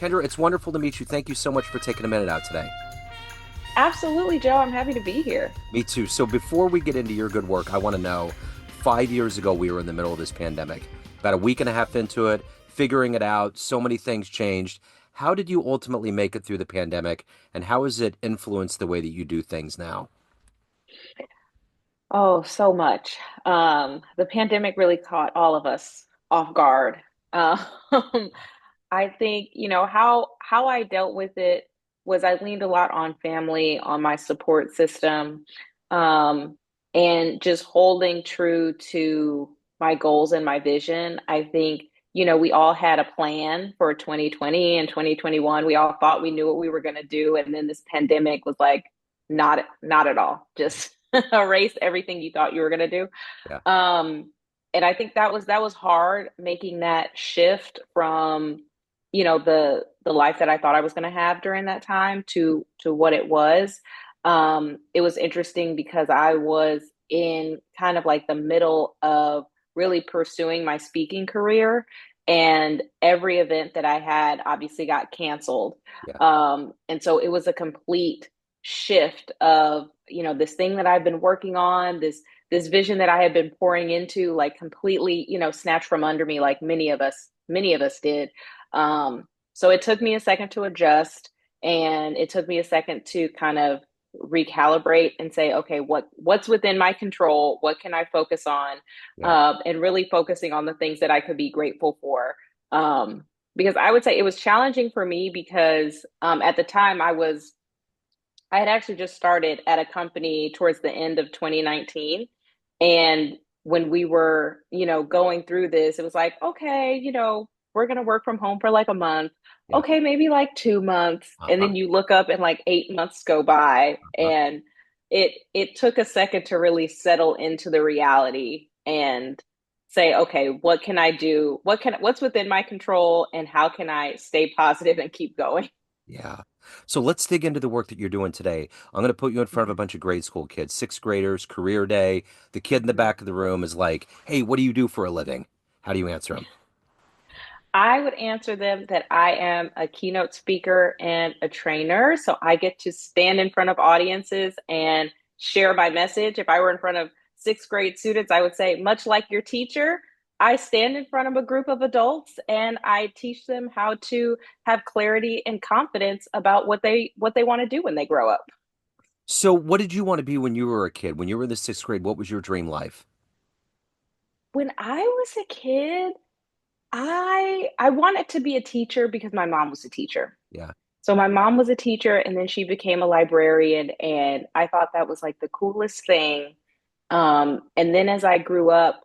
Kendra, it's wonderful to meet you. Thank you so much for taking a minute out today. Absolutely, Joe. I'm happy to be here. Me too. So before we get into your good work, I want to know, 5 years ago, we were in the middle of this pandemic. About a week and a half into it, figuring it out, so many things changed. How did you ultimately make it through the pandemic, and how has it influenced the way that you do things now? Oh, so much. The pandemic really caught all of us off guard. Um, I think, how I dealt with it was I leaned a lot on family, on my support system, um, and just holding true to my goals and my vision. I think, we all had a plan for 2020 and 2021. We all thought we knew what we were going to do, and then this pandemic was like, not at all. Just erase everything you thought you were going to do. Yeah. Um, and I think that was hard making that shift from, the life that I thought I was going to have during that time to what it was. It was interesting because I was in kind of like the middle of really pursuing my speaking career, and every event that I had obviously got canceled. Yeah. And so it was a complete shift of, this thing that I've been working on, this vision that I had been pouring into, like completely, snatched from under me, like many of us did. So it took me a second to adjust, and it took me a second to kind of recalibrate and say, okay, what's within my control? What can I focus on? Yeah. And really focusing on the things that I could be grateful for. Because I would say it was challenging for me because at the time I had actually just started at a company towards the end of 2019. And when we were, going through this, it was like, okay, we're going to work from home for like a month. Yeah. Okay, maybe like 2 months. And Uh-huh. then you look up and like 8 months go by, Uh-huh. and it took a second to really settle into the reality and say, okay, what can I do? What's within my control, and how can I stay positive and keep going? Yeah. So let's dig into the work that you're doing today. I'm going to put you in front of a bunch of grade school kids, sixth graders, career day. The kid in the Mhm. back of the room is like, hey, what do you do for a living? How do you answer him? I would answer them that I am a keynote speaker and a trainer. So I get to stand in front of audiences and share my message. If I were in front of sixth grade students, I would say, much like your teacher, I stand in front of a group of adults and I teach them how to have clarity and confidence about what they want to do when they grow up. So what did you want to be when you were a kid? When you were in the sixth grade, what was your dream life? When I was a kid, I wanted to be a teacher because my mom was a teacher. Yeah. So my mom was a teacher and then she became a librarian, and I thought that was like the coolest thing. And then as I grew up,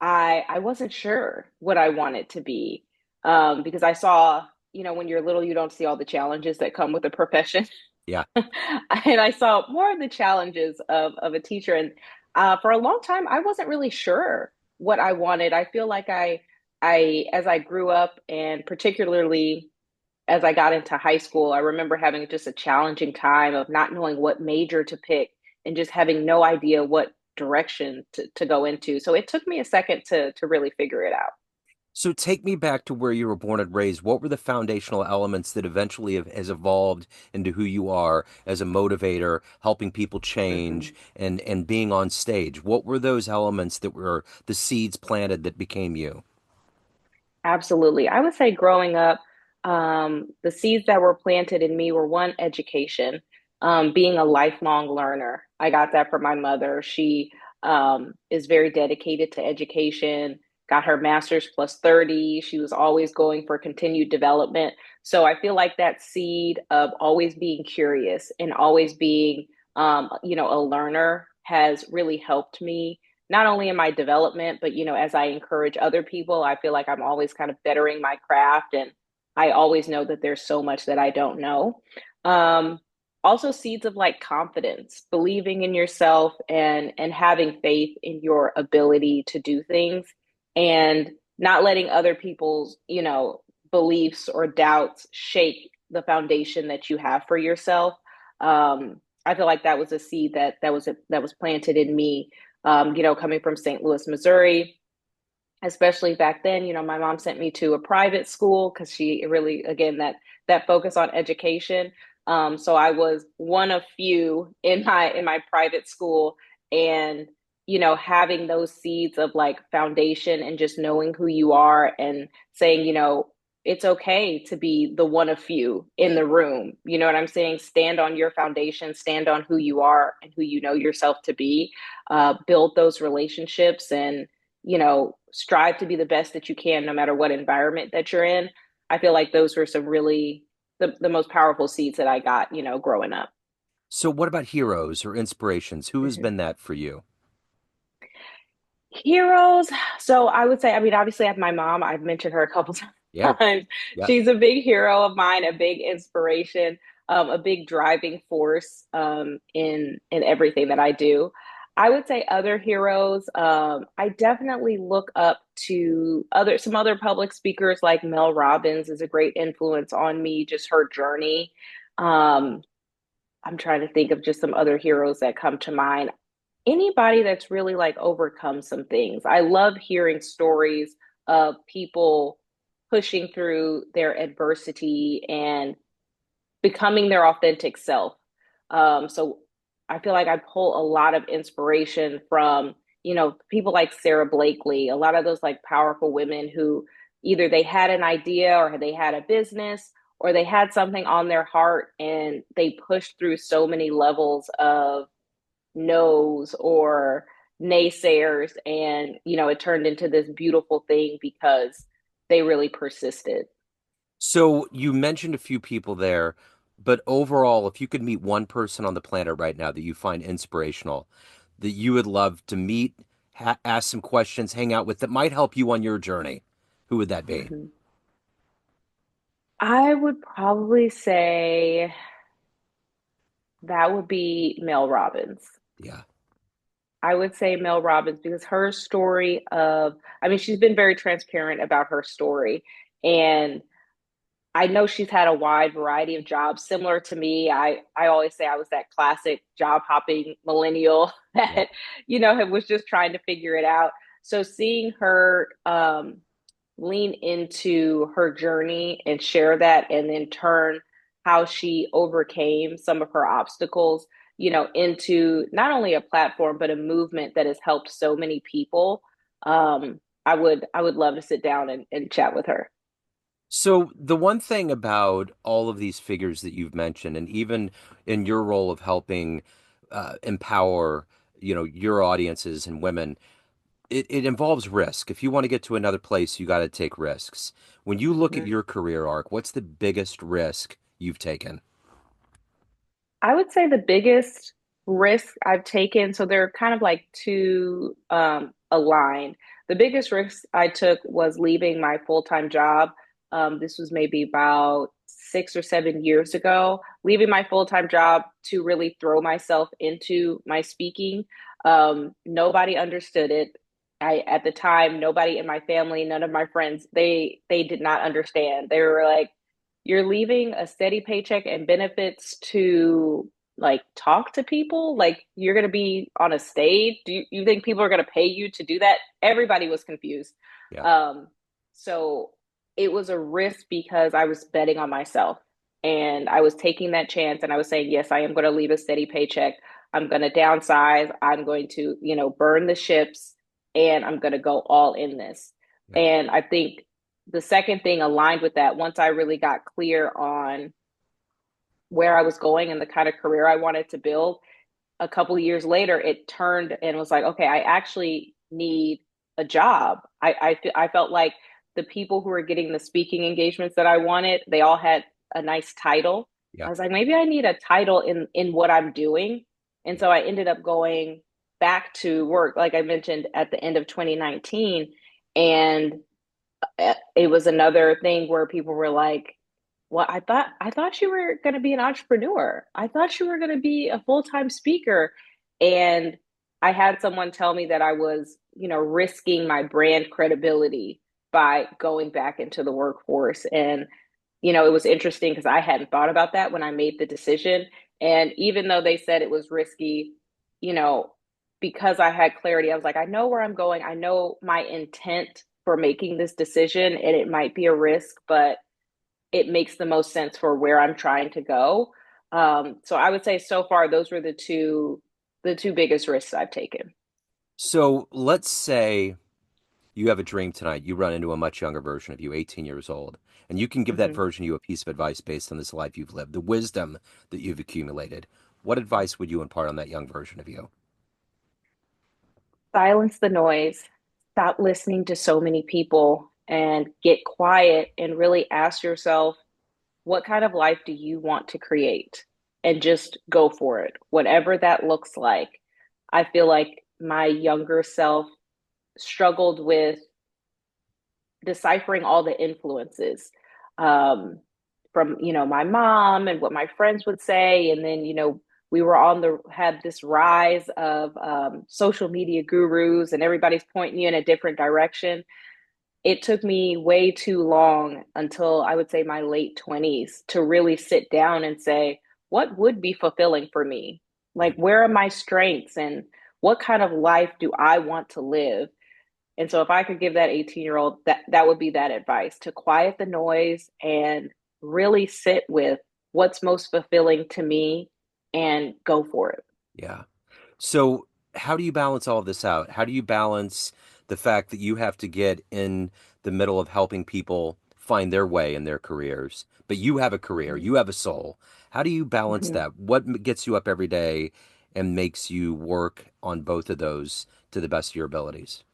I wasn't sure what I wanted to be, because I saw, when you're little, you don't see all the challenges that come with the profession. Yeah. And I saw more of the challenges of a teacher. And for a long time, I wasn't really sure what I wanted. I feel like as I grew up, and particularly as I got into high school, I remember having just a challenging time of not knowing what major to pick and just having no idea what direction to go into. So it took me a second to really figure it out. So take me back to where you were born and raised. What were the foundational elements that eventually has evolved into who you are as a motivator, helping people change Mhm. and being on stage? What were those elements that were the seeds planted that became you? Absolutely. I would say growing up, the seeds that were planted in me were one, education, being a lifelong learner. I got that from my mother. She is very dedicated to education, got her master's plus 30. She was always going for continued development. So I feel like that seed of always being curious and always being, a learner has really helped me not only in my development, but as I encourage other people, I feel like I'm always kind of bettering my craft, and I always know that there's so much that I don't know. Um, Also seeds of like confidence, believing in yourself and having faith in your ability to do things, and not letting other people's, beliefs or doubts shake the foundation that you have for yourself. I feel like that was a seed that was planted in me, coming from St. Louis, Missouri. especially back then. My mom sent me to a private school because she really, again, that focus on education. So I was one of few in my private school, and having those seeds of like foundation and just knowing who you are and saying, it's okay to be the one of few in the room. You know what I'm saying? Stand on your foundation, stand on who you are and who you know yourself to be. Build those relationships, and strive to be the best that you can no matter what environment that you're in. I feel like those were some really the most powerful seeds that I got, growing up. So what about heroes or inspirations? Who has Mhm. been that for you? Heroes. So I would say, I mean, obviously, I have my mom. I've mentioned her a couple Yeah, times. yeah. She's a big hero of mine, a big inspiration, a big driving force in everything that I do. I would say other heroes. I definitely look up to some other public speakers like Mel Robbins is a great influence on me. Just her journey. Um, I'm trying to think of just some other heroes that come to mind. Anybody that's really like overcome some things. I love hearing stories of people pushing through their adversity and becoming their authentic self. So I feel like I pull a lot of inspiration from, people like Sarah Blakely, a lot of those like powerful women who either they had an idea or they had a business or they had something on their heart and they pushed through so many levels of no's or naysayers, and it turned into this beautiful thing because they really persisted. So you mentioned a few people there, but overall, if you could meet one person on the planet right now that you find inspirational, that you would love to meet, ask some questions, hang out with, that might help you on your journey, who would that be? Mhm. I would probably say that would be Mel Robbins. Yeah, I would say Mel Robbins because her story of, I mean, she's been very transparent about her story. And I know she's had a wide variety of jobs similar to me. I always say I was that classic job hopping millennial yeah. that, was just trying to figure it out. So seeing her lean into her journey and share that, and then turn how she overcame some of her obstacles, into not only a platform, but a movement that has helped so many people. I would love to sit down and chat with her. So the one thing about all of these figures that you've mentioned, and even in your role of helping empower, your audiences and women, it involves risk. If you want to get to another place, you got to take risks. When you look at Mhm. your career arc, what's the biggest risk you've taken? I would say the biggest risk I've taken, so they're kind of like two aligned. The biggest risk I took was leaving my full-time job. This was maybe about 6 or 7 years ago, leaving my full-time job to really throw myself into my speaking. Nobody understood it. At the time, nobody in my family, none of my friends, they did not understand. They were like, you're leaving a steady paycheck and benefits to like talk to people, like you're going to be on a stage. Do you think people are going to pay you to do that? Everybody was confused. Yeah, Um so it was a risk because I was betting on myself, and I was taking that chance, and I was saying, yes, I am going to leave a steady paycheck. I'm going to downsize. I'm going to, burn the ships, and I'm going to go all in this. yeah, And I think the second thing aligned with that, once I really got clear on where I was going and the kind of career I wanted to build, a couple of years later, it turned and was like, okay, I actually need a job. I felt like the people who were getting the speaking engagements that I wanted, they all had a nice title. I yeah, was like, maybe I need a title in what I'm doing. And yeah. so I ended up going back to work, like I mentioned, at the end of 2019. And it was another thing where people were like, well, I thought you were going to be an entrepreneur. I thought you were going to be a full-time speaker. And I had someone tell me that I was, risking my brand credibility by going back into the workforce. And, it was interesting because I hadn't thought about that when I made the decision. And even though they said it was risky, you know, because I had clarity, I was like, I know where I'm going. I know my intent for making this decision, and it might be a risk, but it makes the most sense for where I'm trying to go. So I would say so far those were the two biggest risks I've taken. So let's say you have a dream tonight. You run into a much younger version of you, 18 years old, and you can give that Mhm. version of you a piece of advice based on this life you've lived, the wisdom that you've accumulated. What advice would you impart on that young version of you? Silence the noise. Stop listening to so many people and get quiet and really ask yourself, what kind of life do you want to create? And just go for it, whatever that looks like. I feel like my younger self struggled with deciphering all the influences, um, from my mom and what my friends would say, and then we were on the had this rise of social media gurus, and everybody's pointing you in a different direction. It took me way too long, until I would say my late 20s, to really sit down and say, what would be fulfilling for me? Yeah. Like, where are my strengths, and what kind of life do I want to live? And so if I could give that 18-year-old, that would be that advice, to quiet the noise and really sit with what's most fulfilling to me and go for it. Yeah. So, how do you balance all of this out? How do you balance the fact that you have to get in the middle of helping people find their way in their careers, but you have a career, Mhm. you have a soul? How do you balance Mhm. that? What gets you up every day and makes you work on both of those to the best of your abilities?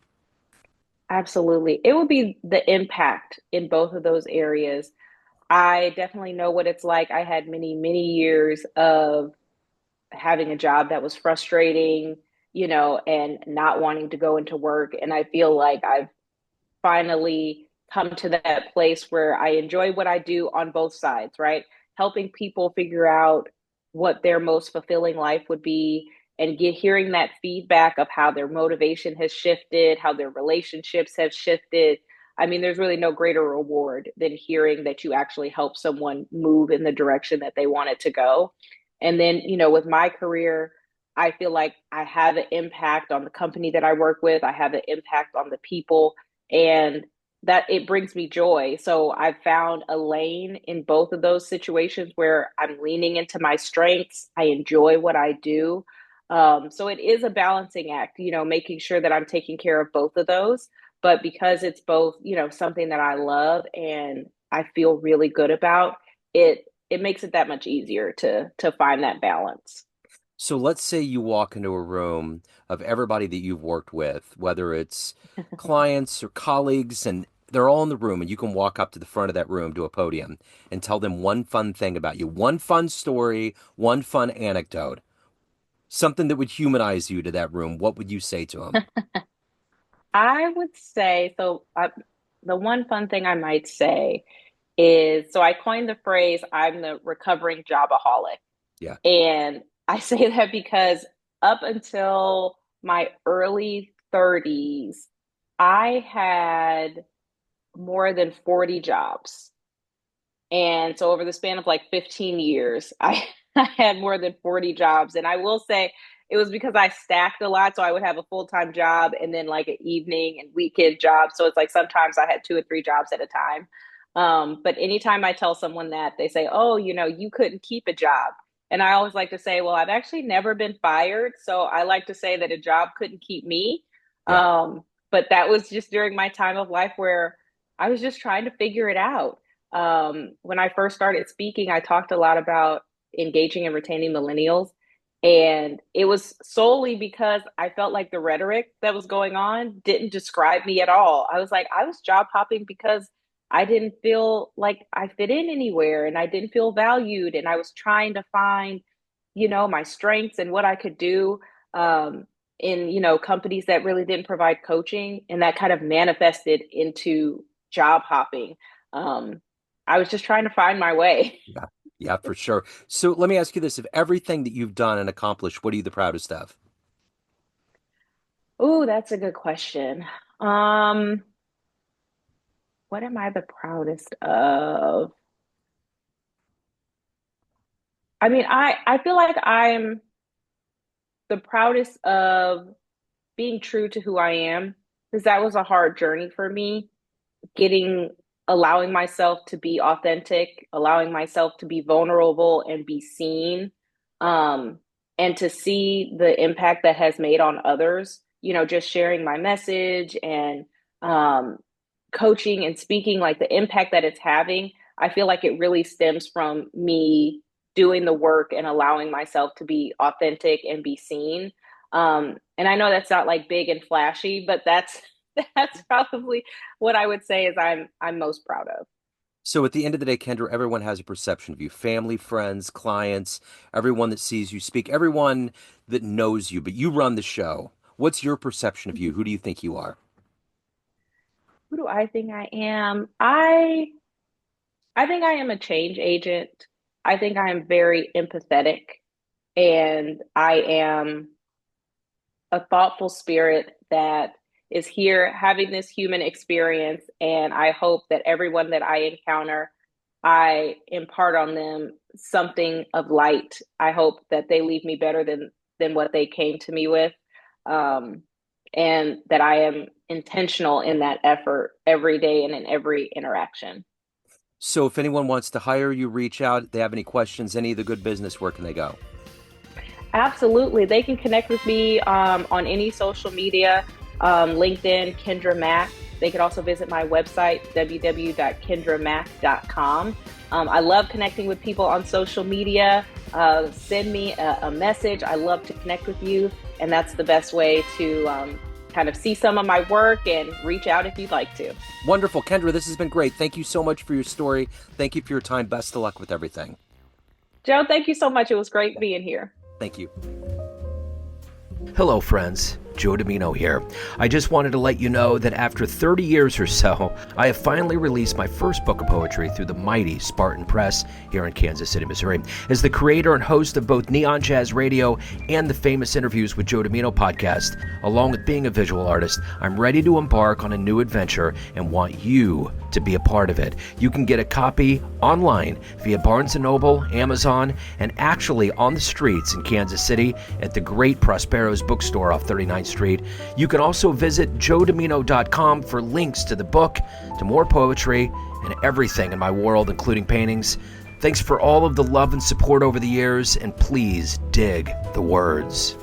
Absolutely. It would be the impact in both of those areas. I definitely know what it's like. I had many, many years of having a job that was frustrating, and not wanting to go into work. And I feel like I've finally come to that place where I enjoy what I do on both sides, right? Helping people figure out what their most fulfilling life would be, and hearing that feedback of how their motivation has shifted, how their relationships have shifted. I mean, there's really no greater reward than hearing that you actually help someone move in the direction that they want it to go. And then, with my career, I feel like I have an impact on the company that I work with. I have an impact on the people, and that it brings me joy. So I've found a lane in both of those situations where I'm leaning into my strengths. I enjoy what I do. So it is a balancing act, making sure that I'm taking care of both of those. But because it's both, something that I love and I feel really good about, it makes it that much easier to find that balance. So let's say you walk into a room of everybody that you've worked with, whether it's clients or colleagues, and they're all in the room, and you can walk up to the front of that room to a podium and tell them one fun thing about you, one fun story, one fun anecdote, something that would humanize you to that room. What would you say to them? I would say so. The one fun thing I might say is, so I coined the phrase, I'm the recovering jobaholic. Yeah. And I say that because up until my early 30s, I had more than 40 jobs. And so over the span of like 15 years, I had more than 40 jobs. And I will say it was because I stacked a lot. So I would have a full-time job and then like an evening and weekend job. So it's like sometimes I had two or three jobs at a time. But anytime I tell someone that, they say, oh, you couldn't keep a job. And I always like to say, well, I've actually never been fired. So I like to say that a job couldn't keep me. Yeah. But that was just during my time of life where I was just trying to figure it out. When I first started speaking, I talked a lot about engaging and retaining millennials. And it was solely because I felt like the rhetoric that was going on didn't describe me at all. I was like, I was job hopping because I didn't feel like I fit in anywhere, and I didn't feel valued. And I was trying to find, my strengths and what I could do, in, companies that really didn't provide coaching. And that kind of manifested into job hopping. Um, I was just trying to find my way. Yeah. Yeah, for sure. So let me ask you this. Of everything that you've done and accomplished, what are you the proudest of? Oh, that's a good question. Um, what am I the proudest of? I mean, I feel like I'm the proudest of being true to who I am, because that was a hard journey for me, getting allowing myself to be authentic, allowing myself to be vulnerable and be seen, um, and to see the impact that has made on others. Just sharing my message and um, coaching and speaking, like the impact that it's having. I feel like it really stems from me doing the work and allowing myself to be authentic and be seen. And I know that's not like big and flashy, but that's probably what I would say is I'm most proud of. So at the end of the day, Kendra, everyone has a perception of you. Family, friends, clients, everyone that sees you speak, everyone that knows you, but you run the show. What's your perception of you? Who do you think you are? Who do I think I am? I think I am a change agent. I think I am very empathetic, and I am a thoughtful spirit that is here having this human experience. And I hope that everyone that I encounter, I impart on them something of light. I hope that they leave me better than what they came to me with. Um, and that I am intentional in that effort every day and in every interaction. So if anyone wants to hire you, reach out, they have any questions, any of the good business, where can they go? Absolutely. They can connect with me on any social media, LinkedIn, Kendra Mack. They could also visit my website, www.kendramack.com. I love connecting with people on social media. Send me a message. I love to connect with you. And that's the best way to kind of see some of my work and reach out if you'd like to. Wonderful. Kendra, this has been great. Thank you so much for your story. Thank you for your time. Best of luck with everything. Joe, thank you so much. It was great being here. Thank you. Hello, friends. Joe Dimino here. I just wanted to let you know that after 30 years or so, I have finally released my first book of poetry through the mighty Spartan Press here in Kansas City, Missouri. As the creator and host of both Neon Jazz Radio and the Famous Interviews with Joe Dimino podcast, along with being a visual artist, I'm ready to embark on a new adventure and want you to be a part of it. You can get a copy online via Barnes & Noble, Amazon, and actually on the streets in Kansas City at the great Prospero's bookstore off 39th Street. You can also visit joedimino.com for links to the book, to more poetry, and everything in my world, including paintings. Thanks for all of the love and support over the years, and please dig the words.